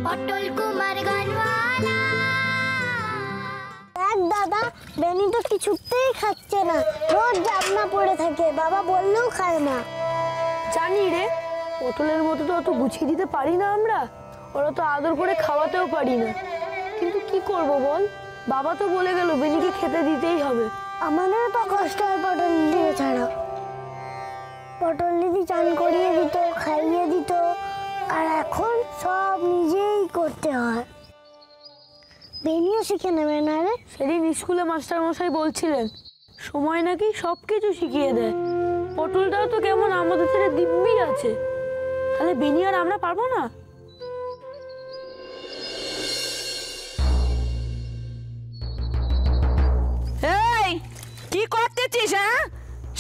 পটল কুমার গানওয়ালা। দেখ দাদা, বেনি তো কিছুতেই খাচ্ছে না, রোজ জাবনা পড়ে থাকে, বাবা বললেও খায় না। জানি রে, পটলের মতো তো অত গুছিয়ে দিতে পারি না আমরা, ওরা তো আদর করে খাওয়াতেও পারি না। কিন্তু কি করব বল, বাবা তো বলে গেল বেনিকে খেতে দিতেই হবে। আমাদেরও তো কষ্ট হয় পটল দিদি ছাড়া। পটল দিদি চান করিয়ে দিত, খাইয়ে দিত, আর এখন সব নিজেই করতে হয়। বেনিও শিখে নেবে না রে? সেদিন স্কুলে মাস্টার মশাই বলছিলেন সময় নাকি সবকিছু শিখিয়ে দেয়। পটলটাও তো কেমন আমাদের ছেড়ে দিব্যি আছে, তাহলে বেনি আর আমরা পারবো না? এই কি করতেছিস? হ্যাঁ,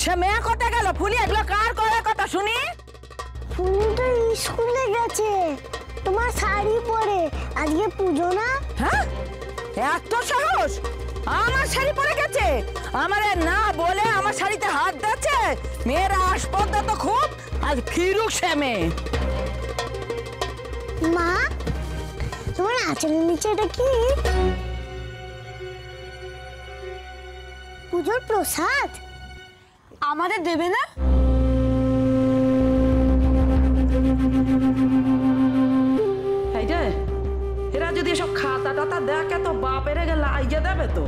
সে মেয়ে কোথায় গেল? ফুলি এগুলো কার করে কথা শুনি? ফুলি তো স্কুলে গেছে তোমার শাড়ি পরে, আজকে পুজো না। হ্যাঁ, এত সাহস! আমার শাড়ি পরে গেছে, আমারে না বলে আমার শাড়িতে হাত দিচ্ছে। মেয়েরা আসপর্দা তো খুব, আজ ফিরুক সে মেয়ে। মা, তোমার আঁচলের নিচে এটা কি? পুজোর প্রসাদ আমাদের দেবে না? এই যে এরা যদি এসব খাতা টাতা দেখে তো বাপের গেলে আইজে দেবে তো।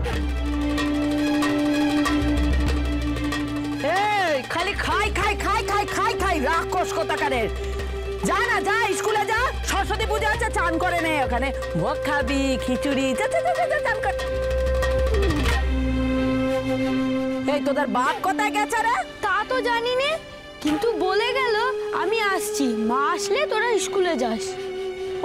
এই খালি খাই খাই খাই খাই খাই খাই রাক্ষস কোথাকারের। যা না, যা স্কুলে যা, সরস্বতী পূজা আছে, চান করে নে ওখানে, ভোগ খাবি, খিচুড়ি, যা যা যা যা চান কর। এই তোদের বাপ কোথায় গেছে রে? তা তো জানি নে, কিন্তু বলে গেল আমি আসছি, মা আসলে তোরা স্কুলে যাস।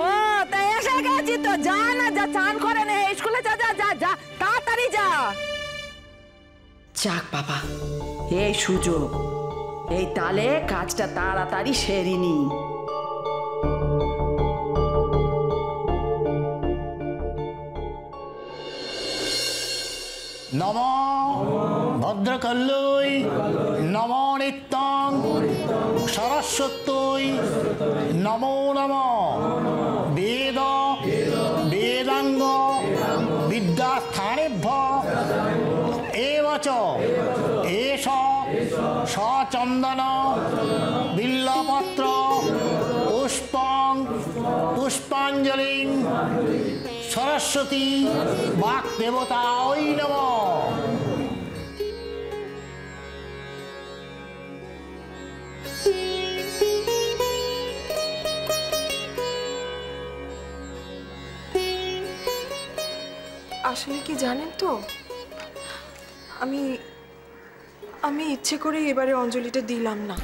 ও তাই এসে গেছি তো, যা না, যা চান করে নে, স্কুলে যা যা যা যা, তাড়াতাড়ি যা। যাক বাবা, এই সুযোগ, এই তালে কাজটা তাড়াতাড়ি সেরিনি। নম ভদ্রকল্লৈ নম নিত্যং সরস্বত্যৈ নমো নম। বেদ বেদাঙ্গ বিদ্যাস্থানেভ্যঃ এব চ এষ সচন্দন বিল্লপত্র পুষ্পং পুষ্পাঞ্জলিং সরস্বতী বাগ্দেবতায় নমঃ। আসলে কি জানেন তো, আমি ইচ্ছে করে এবারে অঞ্জলিটা দিলাম না।